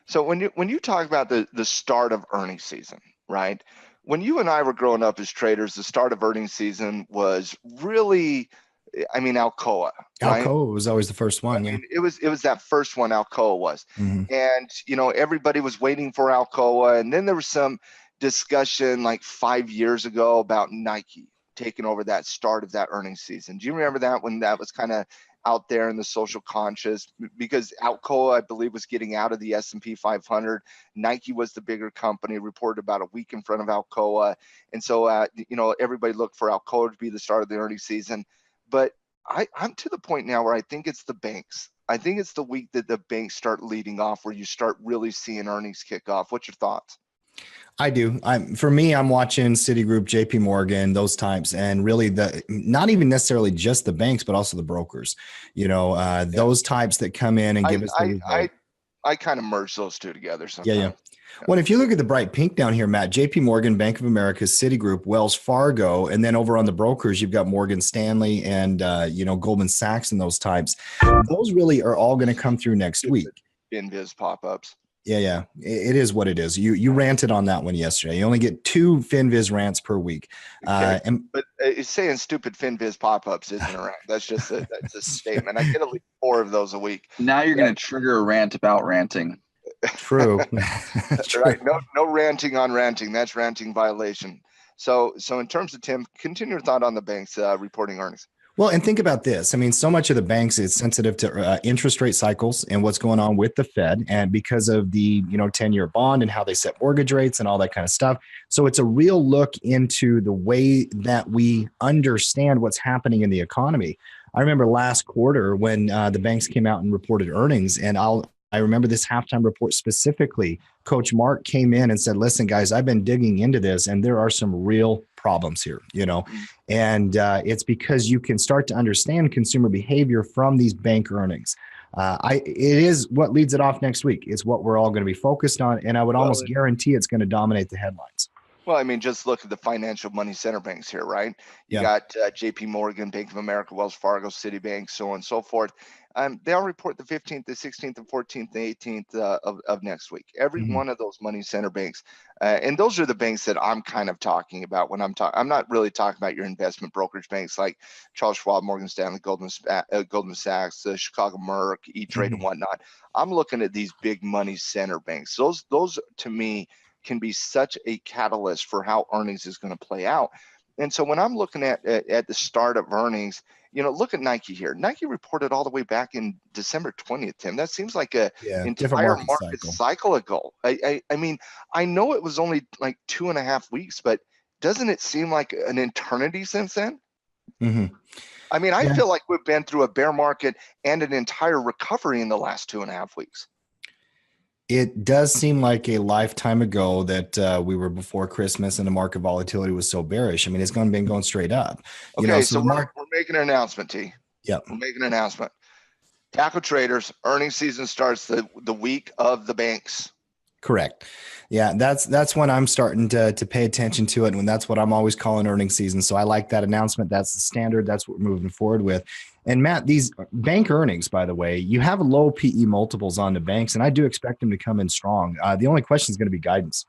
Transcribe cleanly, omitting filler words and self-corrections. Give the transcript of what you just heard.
So when you talk about the start of earnings season, right? When you and I were growing up as traders, the start of earnings season was really, I mean, Alcoa, right? Alcoa was always the first I one. Yeah. mean, it was that first one Alcoa was, Hmm. and everybody was waiting for Alcoa, and then there was some discussion like 5 years ago about Nike taking over that start of that earnings season. Do you remember that when that was kind of out there in the social conscious? Because Alcoa, I believe, was getting out of the S&P 500. Nike was the bigger company, reported about a week in front of Alcoa, and so everybody looked for Alcoa to be the start of the earnings season, but I'm to the point now where I think it's the banks. I think it's the week that the banks start leading off where you start really seeing earnings kick off. What's your thoughts? I do. For me, I'm watching Citigroup, JP Morgan, those types, and really the not even necessarily just the banks, but also the brokers. Yeah. Those types that come in and I give us the I result. I, I kind of merge those two together Yeah, yeah. sometimes. Yeah. Well, if you look at the bright pink down here, Matt, JP Morgan, Bank of America, Citigroup, Wells Fargo, and then over on the brokers, you've got Morgan Stanley and Goldman Sachs and those types. Those really are all going to come through next week. Stupid Invis pop-ups. Yeah, yeah. It is what it is. You ranted on that one yesterday. You only get 2 FinViz rants per week. Okay. And But it's saying stupid FinViz pop-ups isn't around. That's a statement. I get at least 4 of those a week. Now you're Yeah. going to trigger a rant about ranting. true. True. Right. No ranting on ranting. That's ranting violation. So in terms of Tim, continue your thought on the banks reporting earnings. Well, and think about this. I mean, so much of the banks is sensitive to interest rate cycles and what's going on with the Fed, and because of the 10-year bond and how they set mortgage rates and all that kind of stuff. So it's a real look into the way that we understand what's happening in the economy. I remember last quarter when the banks came out and reported earnings, and I remember this halftime report specifically. Coach Mark came in and said, "Listen, guys, I've been digging into this, and there are some real problems here, and it's because you can start to understand consumer behavior from these bank earnings. It is what leads it off next week. It's what we're all going to be focused on, and I would almost guarantee it's going to dominate the headlines." Well, I mean, just look at the financial money center banks here, right? You Yeah. got JP Morgan, Bank of America, Wells Fargo, Citibank, so on and so forth. They all report the 15th, the 16th, the 14th, the 18th of next week. Every Mhm. one of those money center banks. And those are the banks that I'm kind of talking about when I'm talking. I'm not really talking about your investment brokerage banks like Charles Schwab, Morgan Stanley, Goldman Sachs, Chicago Merck, E-Trade, and Mhm. whatnot. I'm looking at these big money center banks. Those to me can be such a catalyst for how earnings is going to play out. And so when I'm looking at the start of earnings, look at Nike here. Nike reported all the way back in December 20th, Tim. That seems like a Yeah. Different entire market market cycle. cycle ago. I mean, I know it was only like 2.5 weeks, but doesn't it seem like an eternity since then? Mhm. I mean, I Yeah. feel like we've been through a bear market and an entire recovery in the last 2.5 weeks. It does seem like a lifetime ago that we were before Christmas and the market volatility was so bearish. I mean, it's been going straight up. Okay, So so the market. we're making an announcement, T. Yep. We're making an announcement. Tackle traders, earnings season starts the week of the banks. Correct. Yeah, that's when I'm starting to pay attention to it, and that's what I'm always calling earnings season. So I like that announcement. That's the standard. That's what we're moving forward with. And Matt, these bank earnings, by the way, you have low PE multiples on the banks, and I do expect them to come in strong. The only question is going to be guidance.